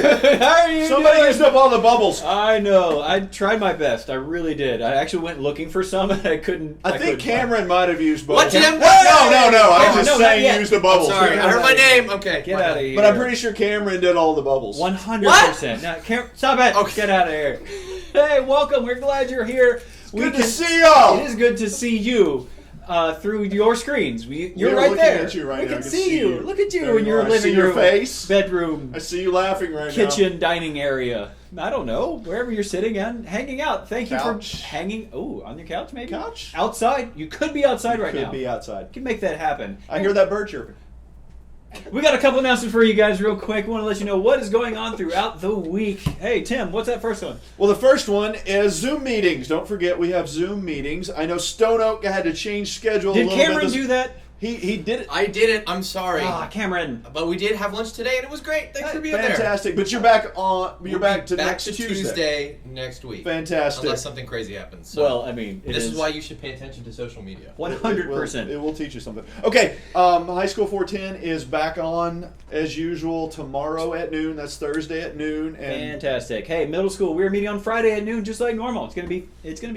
How are you Somebody doing? used up all the bubbles. I know. I tried my best. I really did. I actually went looking for some, and I couldn't. I think Cameron might have used bubbles. What, Tim? No. I was just no, saying not yet. use the bubbles. Sorry, I heard my name. Okay. Get out of here. But I'm pretty sure Cameron did all the bubbles. 100%. Now, stop it. Okay. Get out of here. Hey, welcome. We're glad you're here. Good to see y'all. It is good to see you through your screens. You're We're right looking there. at you right we now. can I can see see you. you. Look at you There in you your are. I living see your room, face. bedroom, I see you laughing right now. kitchen, dining area. I don't know, wherever you're sitting and hanging out. Thank you Couch. for hanging. Oh, on your couch maybe? Couch? Outside. You could be outside right now. Could be outside. You can make that happen. I hear that bird chirping. We got a couple announcements for you guys real quick. We want to let you know what is going on throughout the week. Hey, Tim, what's that first one? Well, the first one is Zoom meetings. Don't forget we have Zoom meetings. I know Stone Oak had to change schedule a Did little bit. Cameron do that? He did it. I didn't. I'm sorry. Cameron. But we did have lunch today, and it was great. Thanks for being there. Fantastic. But you're back on. You're back to back next to Tuesday. next week. Fantastic. Unless something crazy happens. So Well, I mean, this is why you should pay attention to social media. 100%. It will teach you something. Okay, High School 410 is back on as usual tomorrow at noon. That's Thursday at noon. And Fantastic. Hey, middle school, we're meeting on Friday at noon, just like normal. It's gonna be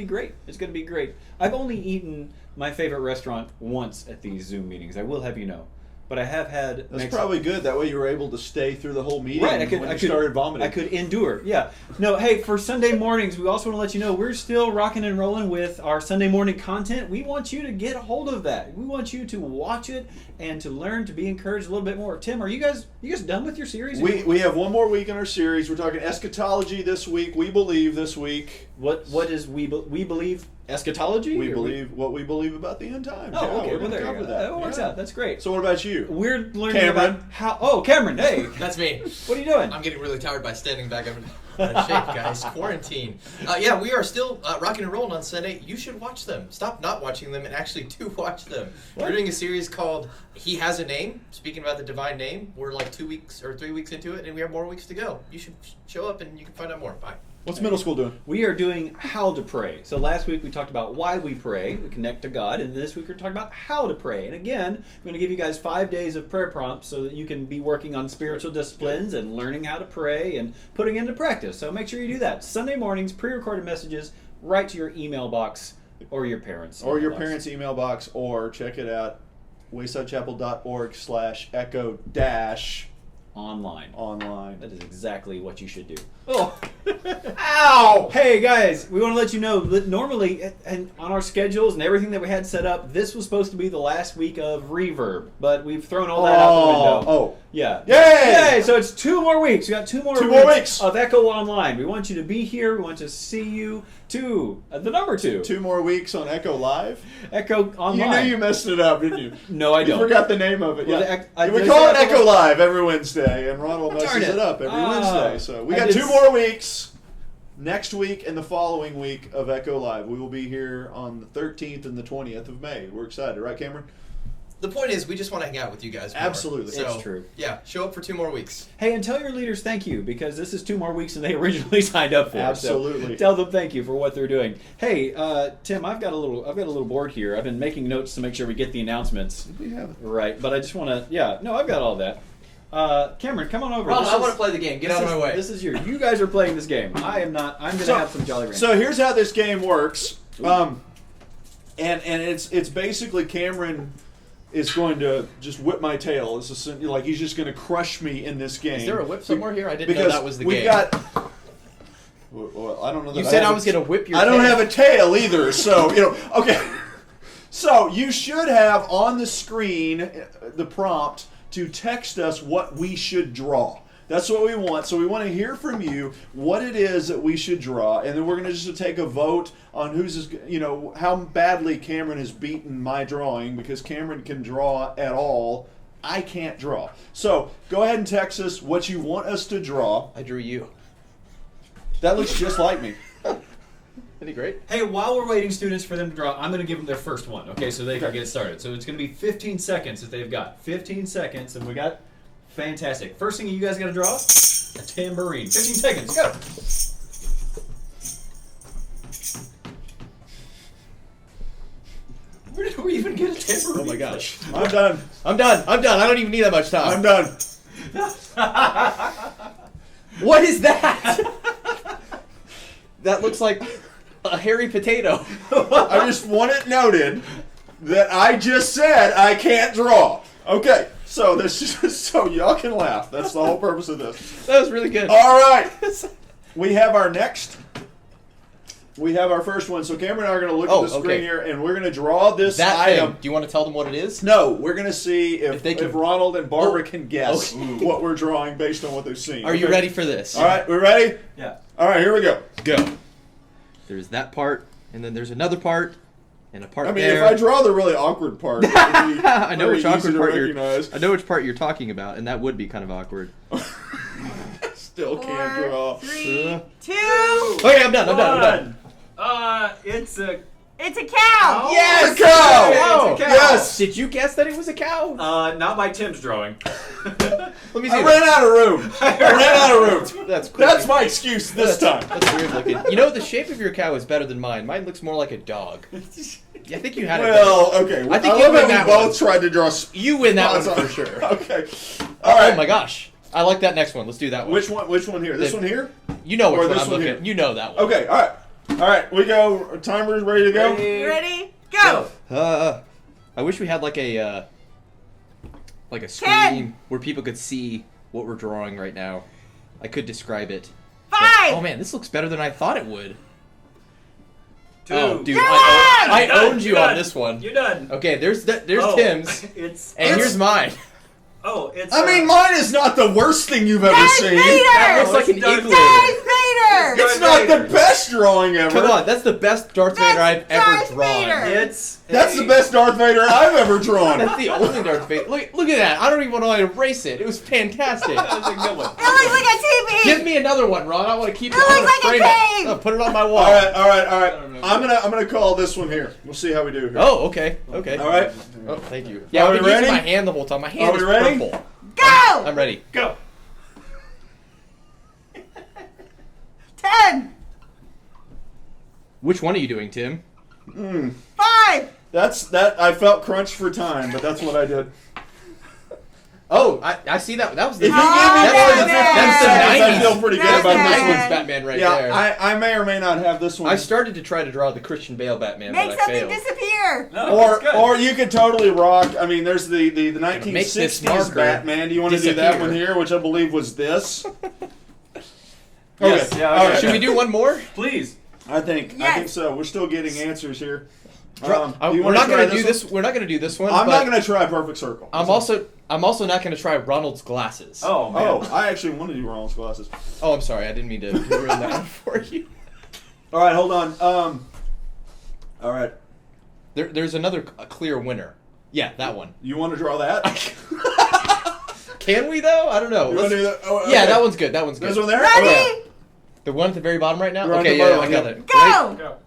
great. It's gonna be great. I've only eaten my favorite restaurant once at these Zoom meetings. I will have you know, but I have had. that's probably good. That way you were able to stay through the whole meeting. Right, when you started vomiting. I could endure. Yeah. No, hey, for Sunday mornings, we also want to let you know we're still rocking and rolling with our Sunday morning content. We want you to get a hold of that. We want you to watch it and to learn, to be encouraged a little bit more. Tim, are you guys done with your series? We have one more week in our series. We're talking eschatology this week. We believe this week. What is we believe? Eschatology? We believe what we believe about the end times. Oh, Yeah, okay. we're Well, gonna there you cover go. that. That works Yeah. out. That's great. So what about you? We're learning Cameron. about how. Oh, Cameron, hey. That's me. What are you doing? I'm getting really tired by standing back up in shape, guys. Quarantine. Yeah, we are still rocking and rolling on Sunday. You should watch them. Stop not watching them and actually do watch them. What? We're doing a series called He Has a Name. Speaking about the divine name, we're like 2 weeks or 3 weeks into it, and we have more weeks to go. You should show up and you can find out more. Bye. What's middle school doing? We are doing how to pray. So last week we talked about why we pray, we connect to God, and this week we're talking about how to pray. And again, I'm going to give you guys 5 days of prayer prompts so that you can be working on spiritual disciplines and learning how to pray and putting into practice. So make sure you do that. Sunday mornings, pre-recorded messages right to your email box or your parents' Or your email box. parents' email box, or check it out, waysidechapel.org/echo- online. That is exactly what you should do. Oh. Ow! Hey guys, we want to let you know that normally, and on our schedules and everything that we had set up, this was supposed to be the last week of Reverb, but we've thrown all that out the window. Oh. Yeah. Yay! So it's 2 more weeks. We got 2 more Two more weeks. of Echo Online. We want you to be here. We want to see you. The number 2. 2 more weeks on Echo Live. Echo Online. You knew you messed it up, didn't you? No, I You don't. forgot the name of it. Was Yeah. it We did call I it say Echo Live every Wednesday, and Ronald Darn messes it. it up every Wednesday. So we I got did 2 more weeks. Next week and the following week of Echo Live. We will be here on the 13th and the 20th of May. We're excited, right, Cameron? The point is, we just want to hang out with you guys more. Absolutely. So, It's true. Yeah, show up for 2 more weeks. Hey, and tell your leaders thank you, because this is 2 more weeks than they originally signed up for. Absolutely. So tell them thank you for what they're doing. Hey, Tim, I've got a little board here. I've been making notes to make sure we get the announcements We have it. right. But I just want to, I've got all that. Cameron, come on over. Ron, This I is- want to play the game. Get out of my way. This is you guys are playing this game. I am not. I'm going to have some Jolly Ranchers. So here's how this game works. And it's basically Cameron is going to just whip my tail. It's like he's just going to crush me in this game. Is there a whip somewhere here? I didn't know Because that was the we've game. got. Well, I don't know that You said have I was going to whip your I don't tail. have a tail either, so okay. So you should have on the screen the prompt to text us what we should draw. That's what we want. So we want to hear from you what it is that we should draw, and then we're going to just take a vote on how badly Cameron has beaten my drawing, because Cameron can draw at all. I can't draw. So go ahead and text us what you want us to draw. I drew you. That looks just like me. Isn't he great? Hey, while we're waiting students for them to draw, I'm going to give them their first one, okay, so they can Okay. get started. So it's going to be 15 seconds that they've got. 15 seconds, and we got fantastic. First thing you guys got to draw, a tambourine. 15 seconds, go. Where did we even get a tambourine? Oh my gosh. I'm done. I'm done. I don't even need that much time. I'm done. What is that? That looks like a hairy potato. I just want it noted that I just said I can't draw. Okay, so this is so y'all can laugh. That's the whole purpose of this. That was really good. All right, we have our next. We have our first one. So Cameron and I are going to look at the screen okay. here, and we're going to draw this That item. thing. Do you want to tell them what it is? No, we're going to see If they can- if Ronald and Barbara can guess Okay. what we're drawing based on what they've seen. Are you Okay? ready for this? All right, we ready? Yeah. All right, here we go. Go. There's that part, and then there's another part, and a part I mean, there. if I draw the really awkward part, it would be I know very which easy awkward to part recognize. I know which part you're talking about, and that would be kind of awkward. Still can't draw. 3, 2. Okay, I'm done. It's a It's a cow. Yes! It's a cow! It's a cow. Yes! Did you guess that it was a cow? Not by Tim's drawing. Let me see. I ran out of room. I ran out of room. That's cool. That's my excuse this time. That's weird looking. You know, the shape of your cow is better than mine. Mine looks more like a dog. I think you had it. Well, okay. I think I you love win how that we both one. tried to draw You win that one spots on- for sure. Okay. All right. Oh my gosh. I like that next one. Let's do that one. Which one? Which one here? This The- one here? You know Or which one this I'm one looking here? at. You know that one. Okay. All right. All right. We go. Timer's ready to go. You ready? Go. I wish we had like a screen 10. where people could see what we're drawing right now. I could describe it. 5. Oh man, this looks better than I thought it would. 2. Oh, dude, You're I done. owned you You're on done. this one. You're done. Okay, there's Oh, Tim's, It's. and here's mine. Oh, it's. I mean, mine is not the worst thing you've ever Darth seen. Vader. That looks like it's an Darth igloo. Darth Vader. It's not the best drawing ever. Come on, that's the best Darth Vader I've ever Darth drawn. Vader. It's. That's the best Darth Vader I've ever drawn. That's the only Darth Vader. Look at that. I don't even want to erase it. It was fantastic. That's a good one. It looks like a TV. Give me another one, Ron. I want to keep it. It I looks want to like a frame it. cave. Oh, put it on my wall. All right, all right, all right. don't know. I'm gonna call this one here. We'll see how we do here. Oh, okay. Okay. All right. Oh, thank you. Yeah, Are I've we been using ready? my hand the whole time. My hand Are is we ready? purple. Go. I'm ready. Go. 10. Which one are you doing, Tim? 5. That's that. I felt crunched for time, but that's what I did. Oh, I see that. That was the. If you give me Oh, more than 15 that's the seconds, I 90s. feel pretty good That's about the this Batman's one. Batman right Yeah, there. I may or may not have this one. I started to try to draw the Christian Bale Batman, Make but I something failed. disappear. No, that's good. Or you could totally rock. I mean, there's the Make this 1960s marker Batman. Do you want to do that disappear. one here, which I believe was this? Yes, Okay. yeah, All okay. Should we do one more? Please. I think Yes. so. We're still getting answers here. Do We're you wanna not try going to do one? this. We're not going to do this one. I'm but not going to try perfect circle. I'm also not going to try Ronald's glasses. Oh man. Oh, I actually want to do Ronald's glasses. Oh, I'm sorry. I didn't mean to ruin that one for you. All right, hold on. All right. There's another clear winner. Yeah, that one. You want to draw that? Can we though? I don't know. You wanna Let's- do that? Oh, Yeah, okay. that one's good. That one's good. This one there? Ready? Okay. The one at the very bottom right now? You're on Okay, the yeah, bottom, I got yeah. it. Go. Go.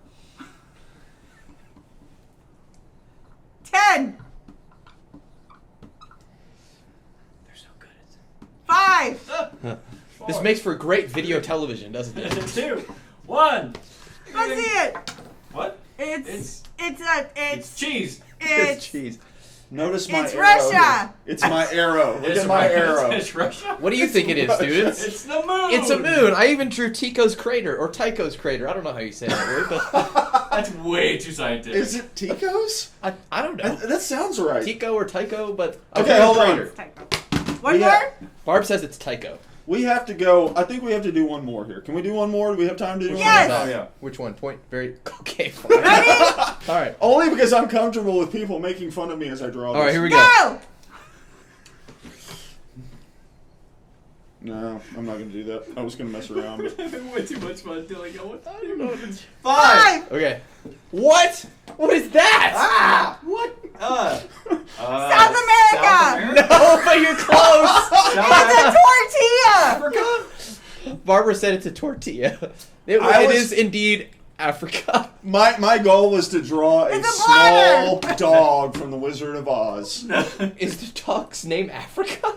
10. They're so good. 5. This makes for great video television, doesn't it? 2. 1. Let's see it. What? It's It's cheese. it's cheese. Notice my It's arrow. Russia. It's my arrow. Look It's at my Russia. arrow. It's Russia. What do you think it is, students? It's the moon. It's a moon. I even drew Tycho's crater or Tycho's crater. I don't know how you say that word, but That's way too scientific. Is it Tico's? I don't know. That sounds right. Tycho or Tycho, but I Okay, drew hold on. crater. one Yeah. more. Barb says it's Tycho. We have to go. I think we have to do one more here. Can we do one more? Do we have time to do one Yes. more? Oh yeah. Which one? Point very. Okay. Fine. Ready? All right. Only because I'm comfortable with people making fun of me as I draw this. All right. Here we go. Go. No, I'm not going to do that. I was going to mess around. But... Way too much fun until I go. What? I don't know. 5. Okay. What? What is that? Ah! What? South America. No, but you're close. It's a tortilla. Africa? Barbara said it's a tortilla. It I was- is indeed Africa. My goal was to draw a It's a small bladder. dog from the Wizard of Oz. Is the dog's name Africa?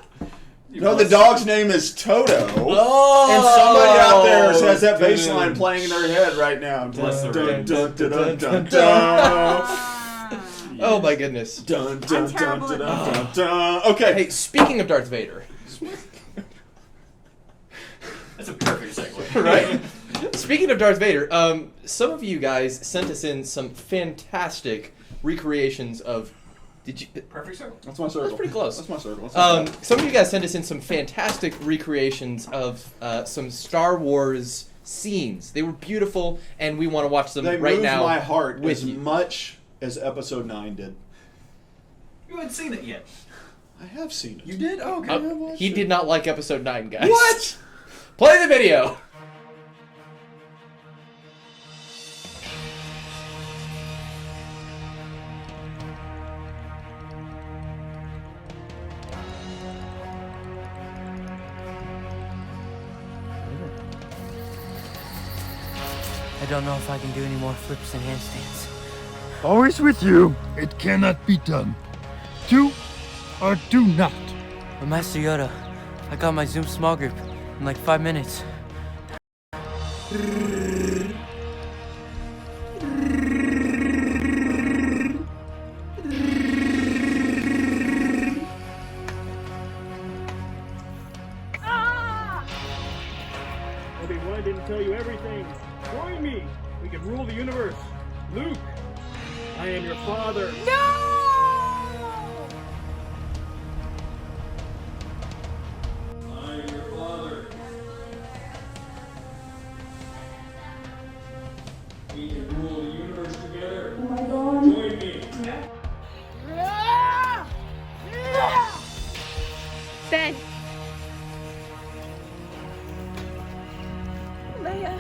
No, the dog's name is Toto. Oh. And somebody out there has that bass line playing in their head right now. Bless Dun, their dun, dun, dun, dun, dun. Ah. Oh my goodness. Dun, dun, I'm terrible dun, at dun, drawing. dun, dun. Okay. Hey, speaking of Darth Vader, That's a perfect segue. Right? Speaking of Darth Vader, some of you guys sent us in some fantastic recreations of. Did you? Perfect circle. That's my circle. That's pretty close. That's my circle. That's Some of you guys sent us in some fantastic recreations of some Star Wars scenes. They were beautiful, and we want to watch them they right moved now. my heart with as you. much as Episode 9 did. You haven't seen it yet. I have seen it. You did? Oh, okay. He did not like Episode 9, guys. What? Play the video. I don't know if I can do any more flips and handstands. Always with you, it cannot be done. Do or do not. But Master Yoda, I got my Zoom small group in like 5 minutes. Obi-Wan didn't tell you everything. Join me. We can rule the universe. Luke, I am your father. I am your father. We can rule the universe together. Oh my God. Join me. Ben. Leia.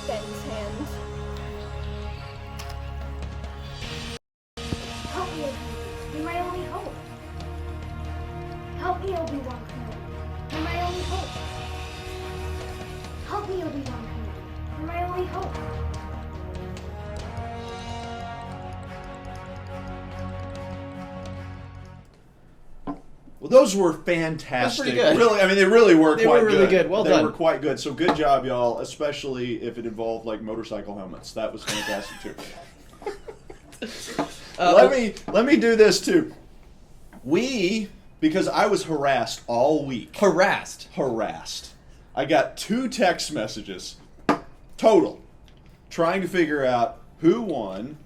Ben's hands. Help me, Obi-Wan. You're my only hope. Help me, Obi-Wan Kenobi. You're my only hope. Help me, Obi-Wan Kenobi. You're my only hope. Well, those were fantastic. That's pretty good. Really, I mean, they really were They quite were really good. Well they done. were quite good. So good job, y'all. Especially if it involved like motorcycle helmets. That was fantastic too. Let me do this too. Because I was harassed all week. Harassed. I got 2 text messages total trying to figure out who won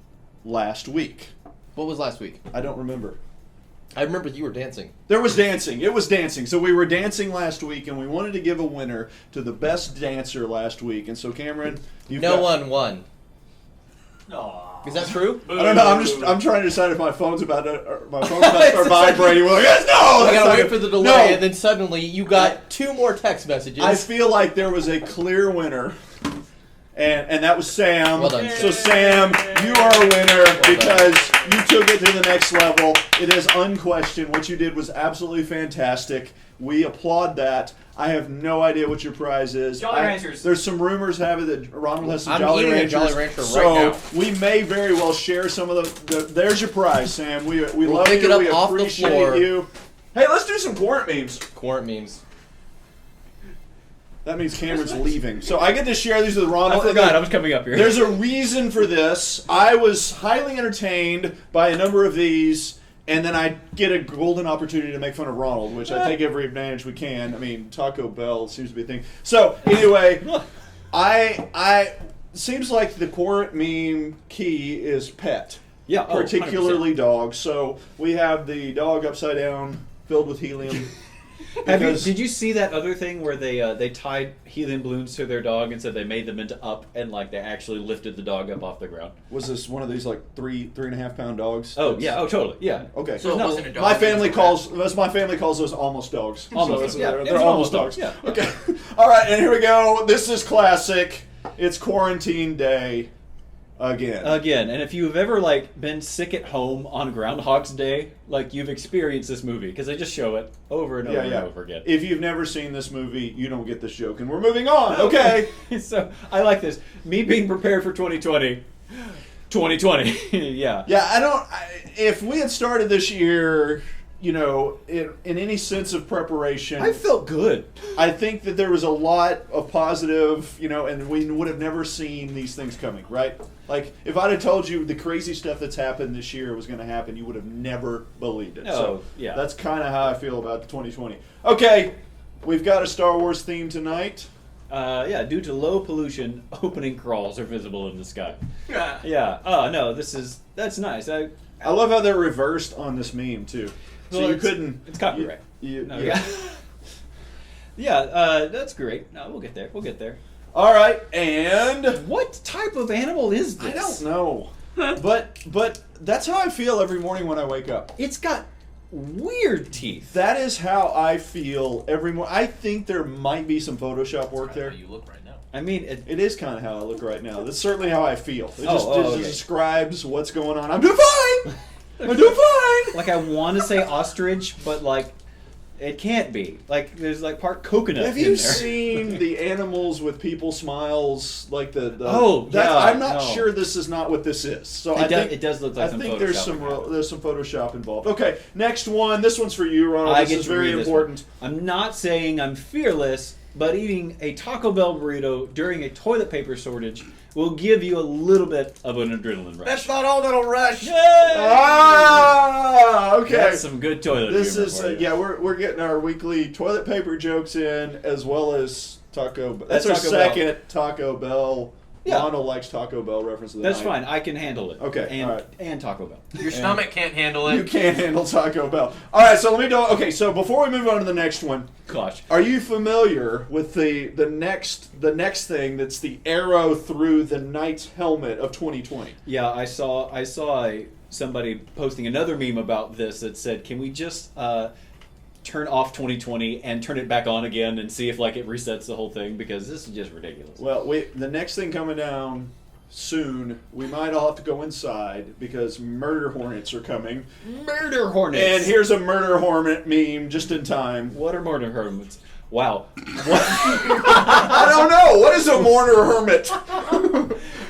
last week. What was last week? I don't remember. I remember you were dancing. There was dancing. It was dancing. So we were dancing last week, and we wanted to give a winner to the best dancer last week. And so Cameron, No one won. Aww. Is that true? I don't know. I'm trying to decide if my phone's about to start vibrating. We're like, yes, no. I that's gotta not wait good. for the delay, No. and then suddenly you got 2 more text messages. I feel like there was a clear winner, and that was Sam. Well done. So Sam, you are a winner because you took it to the next level. It is unquestioned. What you did was absolutely fantastic. We applaud that. I have no idea what your prize is. Jolly Ranchers. There's some rumors have it that Ronald has some I'm Jolly eating a Ranchers. Jolly Rancher so right now. we may very well share some of the there's your prize, Sam. We We'll love pick you. it up We off the appreciate floor. you. Hey, let's do some Quarant memes. Quarant memes. That means Cameron's leaving. So I get to share these with I Ronald. forgot. I was coming up here. There's a reason for this. I was highly entertained by a number of these, and then I get a golden opportunity to make fun of Ronald, which I take every advantage we can. I mean, Taco Bell seems to be a thing. So anyway, I seems like the Quarant meme key is pet. Yeah, oh, particularly dogs. So we have the dog upside down, filled with helium. Did you see that other thing where they tied helium balloons to their dog and said they made them into up and like they actually lifted the dog up off the ground? Was this one of these like 3.5 pound dogs? Oh yeah, oh totally, yeah. Okay. So it wasn't a dog. My it was family a calls those almost dogs. Almost, So yeah. they're It was almost almost dogs. dogs, yeah. Okay. All right, and here we go. This is classic. It's quarantine day again. Again, and if you've ever like been sick at home on Groundhog's Day, like you've experienced this movie because they just show it over and over and over again. If you've never seen this movie, you don't get this joke, and we're moving on. Okay. So I like this. Me being prepared for 2020. 2020. Yeah. Yeah, if we had started this year in any sense of preparation, I felt good. I think that there was a lot of positive, and we would have never seen these things coming, right? Like, if I'd have told you the crazy stuff that's happened this year was going to happen, you would have never believed it. Oh, So yeah. that's kind of how I feel about 2020. Okay, we've got a Star Wars theme tonight. Yeah, due to low pollution, opening crawls are visible in the sky. Yeah. Oh, no, that's nice. I love how they're reversed on this meme, too. So Well, you it's- couldn't... it's copyright. Yeah. Yeah. Yeah, that's great. No, we'll get there. We'll get there. All right, and... What type of animal is this? I don't know. But that's how I feel every morning when I wake up. It's got weird teeth. That is how I feel every morning. I think there might be some Photoshop work there. How you look right now. I mean, It is kind of how I look right now. That's certainly how I feel. It Oh, just, okay. describes what's going on. I'm doing fine! I'm doing fine! like I want to say ostrich, but like it can't be. Like there's like part coconut Have in you there. seen the animals with people smiles? Like the Oh, yeah, I'm not no. sure this is not what this is. So It does look like I some think there's Photoshopping some Photoshop involved. Okay, next one. This one's for you, Ronald. I This get is to very read this important. one. I'm not saying I'm fearless, but eating a Taco Bell burrito during a toilet paper shortage will give you a little bit of an adrenaline rush. That's not all that'll rush. Ah, okay. That's some good toilet This humor is for you. yeah. We're getting our weekly toilet paper jokes in, as well as Taco. That's our Taco Bell. second Taco Bell. Yeah. Ronald likes Taco Bell reference of the That's night. fine. I can handle it. Okay, And, all right. and Taco Bell. Your stomach can't handle it. You can't handle Taco Bell. All right, so let me do. Okay, so before we move on to the next one, Gosh. are you familiar with the next thing that's the arrow through the knight's helmet of 2020? Yeah, I saw somebody posting another meme about this that said, "Can we just turn off 2020 and turn it back on again and see if like it resets the whole thing because this is just ridiculous." Well, the next thing coming down soon, we might all have to go inside because murder hornets are coming. Murder hornets. And here's a murder hornet meme just in time. What are murder hornets? Wow. I don't know. What is a murder hermit?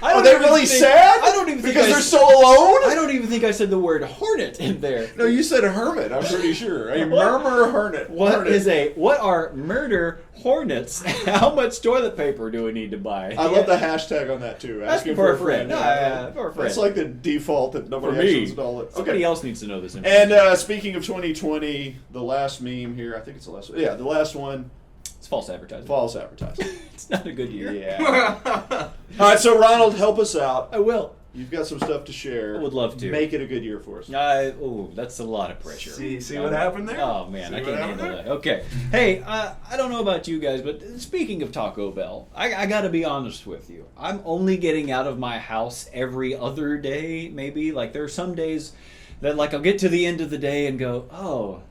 Are they really sad? I don't even think because I they're so alone. I don't even think I said the word hornet in there. No, you said a hermit. I'm pretty sure a murmur hermit. What are murder hornets? How much toilet paper do we need to buy? I love the hashtag on that too. Asking for for a friend. No, Yeah. for a friend. That's like the default that nobody For actually me. installed it. Somebody Okay. else needs to know this information. And speaking of 2020, the last meme here. I think it's the last one. Yeah, the last one. It's false advertising. False advertising. It's not a good year. Yeah. All right, so Ronald, help us out. I will. You've got some stuff to share. I would love to. Make it a good year for us. That's a lot of pressure. See what happened there? Oh man, See I what can't happened handle there? that. Okay, hey, I don't know about you guys, but speaking of Taco Bell, I got to be honest with you. I'm only getting out of my house every other day, maybe. Like there are some days that like I'll get to the end of the day and go, oh,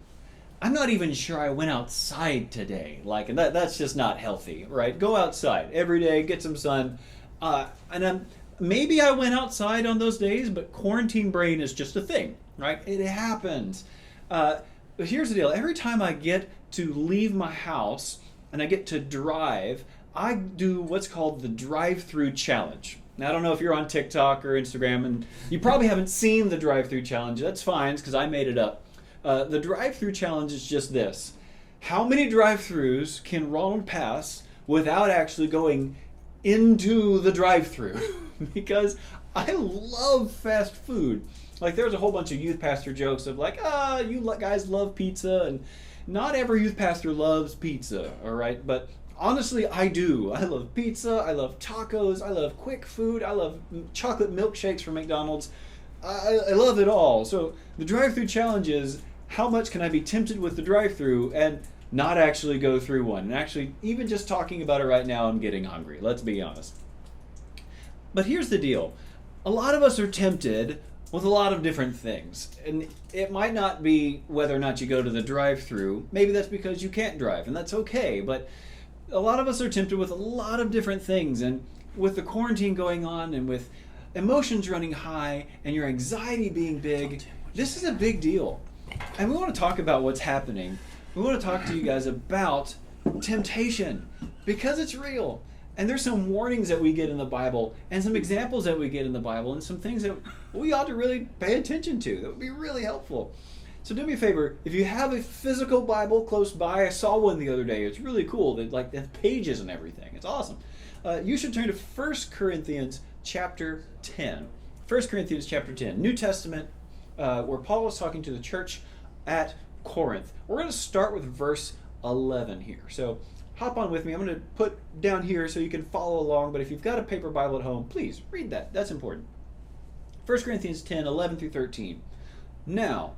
I'm not even sure I went outside today. Like, and that's just not healthy, right? Go outside every day, get some sun, and maybe I went outside on those days, but quarantine brain is just a thing, right? It happens. But here's the deal. Every time I get to leave my house and I get to drive, I do what's called the drive-through challenge. Now, I don't know if you're on TikTok or Instagram, and you probably haven't seen the drive-through challenge. That's fine, because I made it up. The drive-through challenge is just this. How many drive-throughs can Ronald pass without actually going into the drive-through? Because I love fast food. Like there's a whole bunch of youth pastor jokes of like, you guys love pizza, and not every youth pastor loves pizza, all right? But honestly, I do. I love pizza, I love tacos, I love quick food, I love chocolate milkshakes from McDonald's. I love it all. So the drive-through challenge is how much can I be tempted with the drive-through and not actually go through one? And actually, even just talking about it right now, I'm getting hungry. Let's be honest. But here's the deal. A lot of us are tempted with a lot of different things. And it might not be whether or not you go to the drive-through. Maybe that's because you can't drive, and that's okay. But a lot of us are tempted with a lot of different things. And with the quarantine going on and with emotions running high and your anxiety being big, this is a big deal. And we want to talk about what's happening. We want to talk to you guys about temptation because it's real. And there's some warnings that we get in the Bible and some examples that we get in the Bible and some things that we ought to really pay attention to that would be really helpful. So do me a favor, if you have a physical Bible close by, I saw one the other day. It's really cool. They like the pages and everything. It's awesome. You should turn to 1 Corinthians chapter 10. 1 Corinthians chapter 10, New Testament, where Paul is talking to the church at Corinth. We're going to start with verse 11 here. So hop on with me. I'm going to put down here so you can follow along, but if you've got a paper Bible at home, please read that. That's important. 1 Corinthians 10, 11 through 13. Now,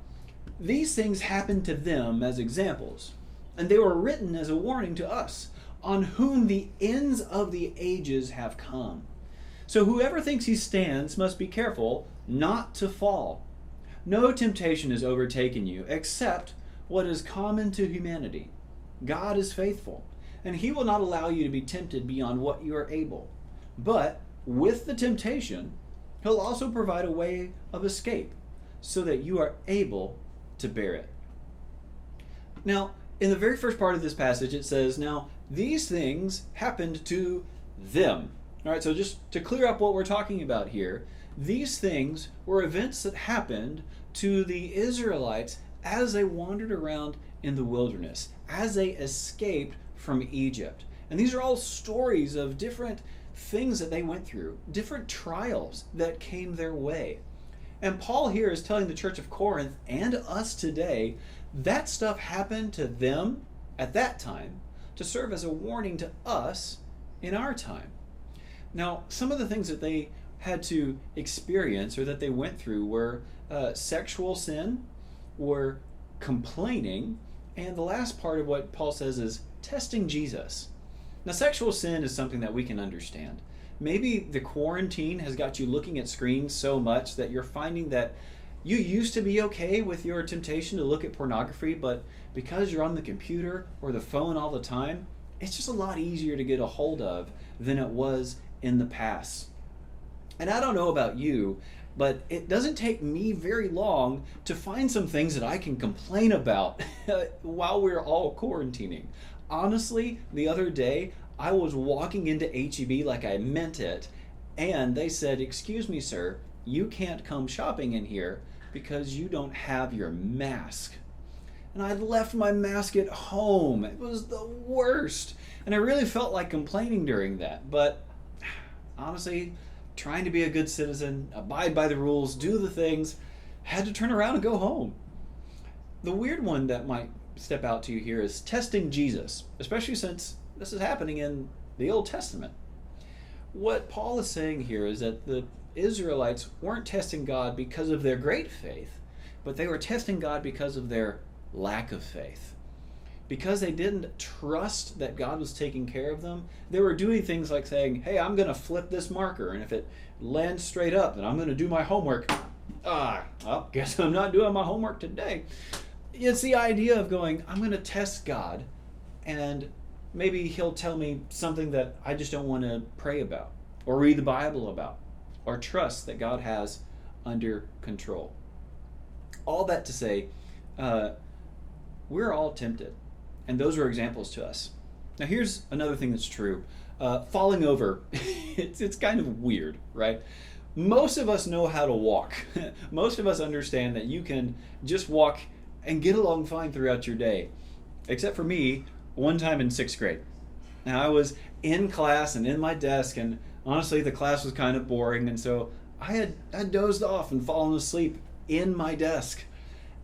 these things happened to them as examples, and they were written as a warning to us, on whom the ends of the ages have come. So whoever thinks he stands must be careful not to fall. No temptation has overtaken you except what is common to humanity. God is faithful, and he will not allow you to be tempted beyond what you are able. But with the temptation, he'll also provide a way of escape so that you are able to bear it. Now, in the very first part of this passage, it says, now, these things happened to them. All right, so just to clear up what we're talking about here, these things were events that happened to the Israelites as they wandered around in the wilderness, as they escaped from Egypt. And these are all stories of different things that they went through, different trials that came their way. And Paul here is telling the church of Corinth and us today that stuff happened to them at that time to serve as a warning to us in our time. Now, some of the things that they had to experience or that they went through were sexual sin, were complaining, and the last part of what Paul says is testing Jesus. Now, sexual sin is something that we can understand. Maybe the quarantine has got you looking at screens so much that you're finding that you used to be okay with your temptation to look at pornography, but because you're on the computer or the phone all the time, it's just a lot easier to get a hold of than it was in the past. And I don't know about you, but it doesn't take me very long to find some things that I can complain about while we're all quarantining. Honestly, the other day, I was walking into HEB like I meant it, and they said, "Excuse me, sir, you can't come shopping in here because you don't have your mask." And I'd left my mask at home. It was the worst. And I really felt like complaining during that. But honestly, trying to be a good citizen, abide by the rules, do the things, had to turn around and go home. The weird one that might step out to you here is testing Jesus, especially since this is happening in the Old Testament. What Paul is saying here is that the Israelites weren't testing God because of their great faith, but they were testing God because of their lack of faith. Because they didn't trust that God was taking care of them, they were doing things like saying, "Hey, I'm going to flip this marker, and if it lands straight up, then I'm going to do my homework." Well, guess I'm not doing my homework today. It's the idea of going, I'm going to test God, and maybe he'll tell me something that I just don't want to pray about, or read the Bible about, or trust that God has under control. All that to say, we're all tempted, and those are examples to us. Now here's another thing that's true. Falling over, it's kind of weird, right? Most of us know how to walk. Most of us understand that you can just walk and get along fine throughout your day. Except for me, one time in 6th grade. Now I was in class and in my desk, and honestly the class was kind of boring, and so I dozed off and fallen asleep in my desk.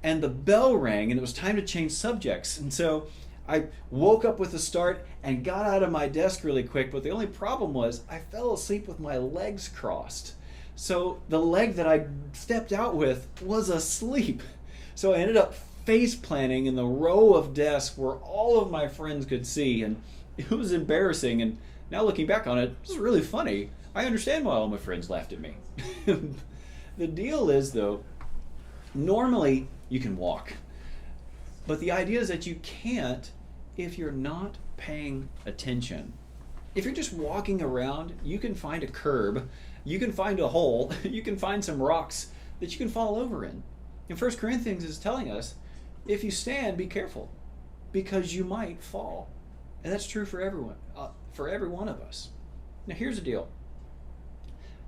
And the bell rang and it was time to change subjects. And so I woke up with a start and got out of my desk really quick, but the only problem was I fell asleep with my legs crossed. So the leg that I stepped out with was asleep. So I ended up face planting in the row of desks where all of my friends could see, and it was embarrassing. And now looking back on it, it was really funny. I understand why all my friends laughed at me. The deal is, though, normally you can walk, but the idea is that you can't if you're not paying attention. If you're just walking around, you can find a curb, you can find a hole, you can find some rocks that you can fall over in. And 1 Corinthians is telling us, if you stand, be careful, because you might fall. And that's true for everyone, for every one of us. Now here's the deal.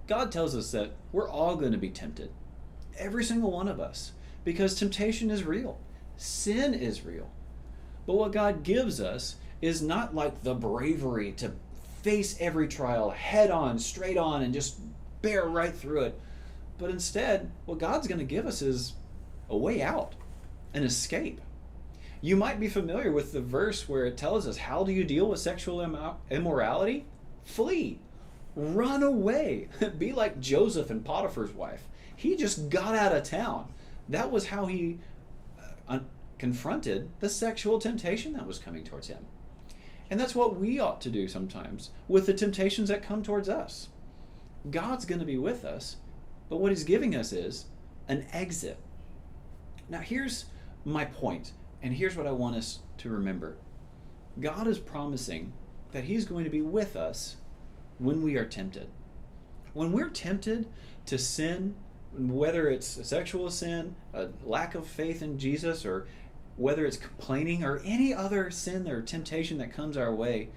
God tells us that we're all going to be tempted. Every single one of us. because temptation is real. Sin is real. But what God gives us is not like the bravery to face every trial head on, straight on, and just bear right through it. But instead, what God's going to give us is a way out, an escape. You might be familiar with the verse where it tells us, how do you deal with sexual immorality? Flee. Run away. Be like Joseph and Potiphar's wife. He just got out of town. That was how he confronted the sexual temptation that was coming towards him. And that's what we ought to do sometimes with the temptations that come towards us. God's going to be with us, but what he's giving us is an exit. Now here's my point, and here's what I want us to remember. God is promising that he's going to be with us when we are tempted. When we're tempted to sin, whether it's a sexual sin, a lack of faith in Jesus, or whether it's complaining or any other sin or temptation that comes our way,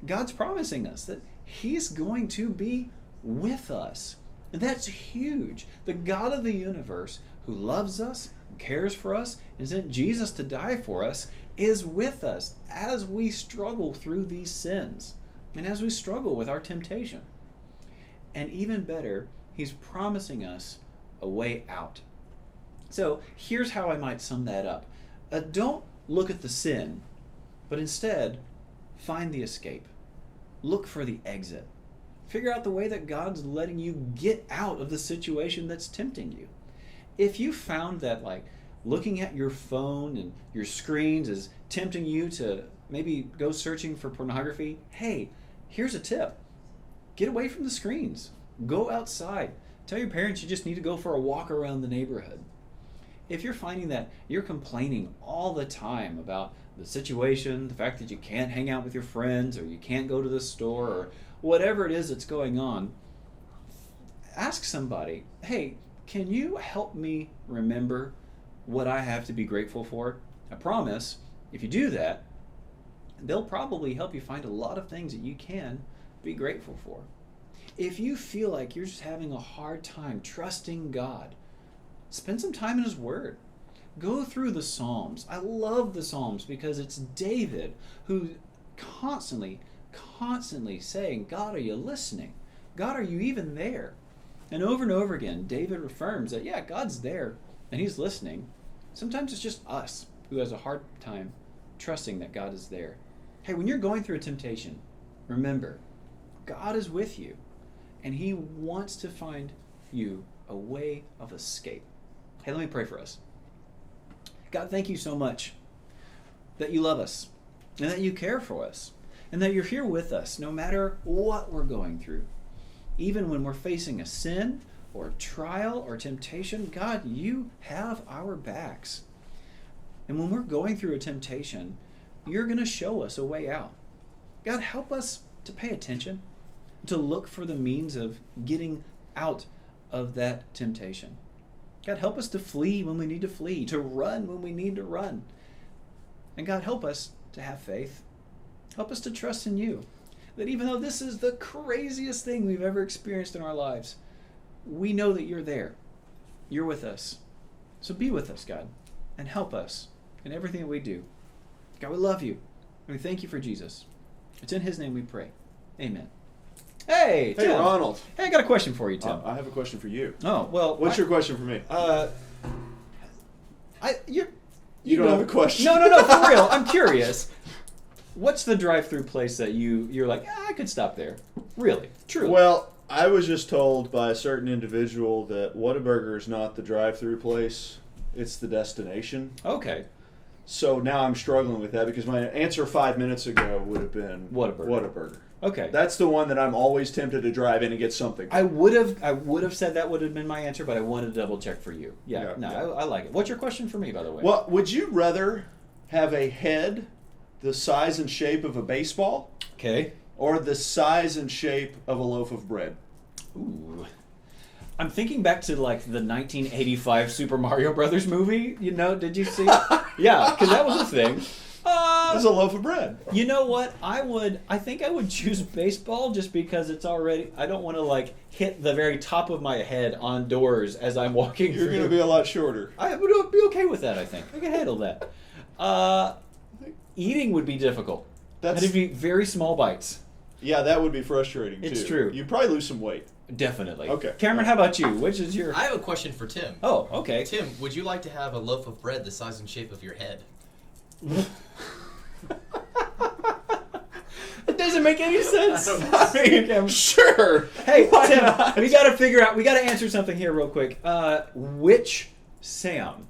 God's promising us that he's going to be with us. And that's huge. The God of the universe, who loves us, cares for us, and sent Jesus to die for us, is with us as we struggle through these sins and as we struggle with our temptation. And even better, he's promising us a way out. So here's how I might sum that up. Don't look at the sin, but instead find the escape. Look for the exit. Figure out the way that God's letting you get out of the situation that's tempting you. If you found that looking at your phone and your screens is tempting you to maybe go searching for pornography, hey, here's a tip. Get away from the screens. Go outside. Tell your parents you just need to go for a walk around the neighborhood. If you're finding that you're complaining all the time about the situation, the fact that you can't hang out with your friends, or you can't go to the store, or whatever it is that's going on, ask somebody, hey, can you help me remember what I have to be grateful for? I promise, if you do that, they'll probably help you find a lot of things that you can be grateful for. If you feel like you're just having a hard time trusting God, spend some time in his word. Go through the Psalms. I love the Psalms because it's David who constantly saying, God, are you listening? God, are you even there? And over again, David affirms that, yeah, God's there and he's listening. Sometimes it's just us who has a hard time trusting that God is there. Hey, when you're going through a temptation, remember, God is with you and he wants to find you a way of escape. Hey, let me pray for us. God, thank you so much that you love us and that you care for us and that you're here with us no matter what we're going through. Even when we're facing a sin or a trial or temptation, God, you have our backs. And when we're going through a temptation, you're going to show us a way out. God, help us to pay attention, to look for the means of getting out of that temptation. God, help us to flee when we need to flee, to run when we need to run. And God, help us to have faith. Help us to trust in you. That even though this is the craziest thing we've ever experienced in our lives, we know that you're there. You're with us. So be with us, God, and help us in everything that we do. God, we love you, and we thank you for Jesus. It's in his name we pray. Amen. Hey, Tim. Ronald. Hey, I got a question for you, Tim. I have a question for you. Oh, well. What's your question for me? You don't have a question. No, for real. I'm curious. What's the drive-through place that you're like, I could stop there? Really? Truly? Well, I was just told by a certain individual that Whataburger is not the drive-through place. It's the destination. Okay. So now I'm struggling with that because my answer 5 minutes ago would have been Whataburger. Okay. That's the one that I'm always tempted to drive in and get something. I would have said that would have been my answer, but I wanted to double check for you. Yeah. I like it. What's your question for me, by the way? Well, would you rather have a head the size and shape of a baseball? Okay. Or the size and shape of a loaf of bread? Ooh. I'm thinking back to the 1985 Super Mario Brothers movie. Did you see? Yeah, because that was a thing. It's a loaf of bread. You know what? I think I would choose baseball just because it's already. I don't want to like hit the very top of my head on doors as I'm walking. You're through. going to be a lot shorter. I would be okay with that. I think I can handle that. Eating would be difficult. That'd be very small bites. Yeah, that would be frustrating, too. It's true. You'd probably lose some weight. Definitely. Okay. Cameron, how about you? Which is your... I have a question for Tim. Oh, okay. Tim, would you like to have a loaf of bread the size and shape of your head? It doesn't make any sense. I mean, sure. Hey, Why Tim, not? we got to figure out... We got to answer something here real quick. Which Sam?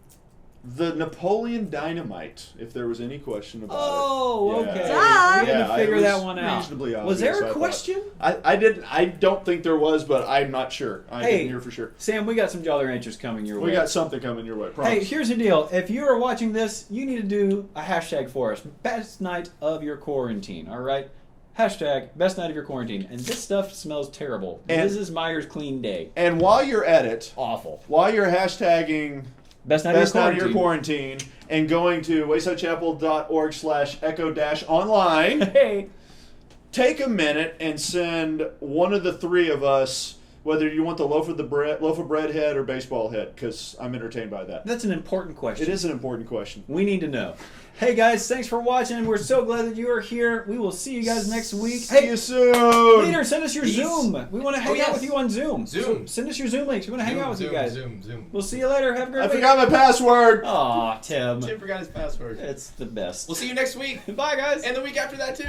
The Napoleon Dynamite, if there was any question about Oh, it. okay. Duh. We had to it figure was that one out. reasonably Was there obvious, a I question? thought. I don't think there was, but I'm not sure. I Hey, didn't hear for sure. Sam, we got some jolly answers coming your way. We got something coming your way. Promise. Hey, here's the deal. If you are watching this, you need to do a hashtag for us. Best night of your quarantine, all right? Hashtag best night of your quarantine. And this stuff smells terrible. And- Mrs. Meyer's clean day. And while you're at it, Awful. while you're hashtagging Best night, Best of, your Night of Your Quarantine and going to waysidechapel.org/echo-online, Hey. take a minute and send one of the three of us, whether you want the loaf of bread head or baseball head, because I'm entertained by that. That's an important question. It is an important question. We need to know. Hey guys, thanks for watching. We're so glad that you are here. We will see you guys next week. See you soon. Leader, send us your Peace. Zoom. We want to hang out with you on Zoom. Zoom. Send us your Zoom links. We want to hang out with you guys. Zoom. We'll see you later. Have a great I week. forgot my password. Aw, Tim. Tim forgot his password. It's the best. We'll see you next week. Bye, guys. And the week after that, too.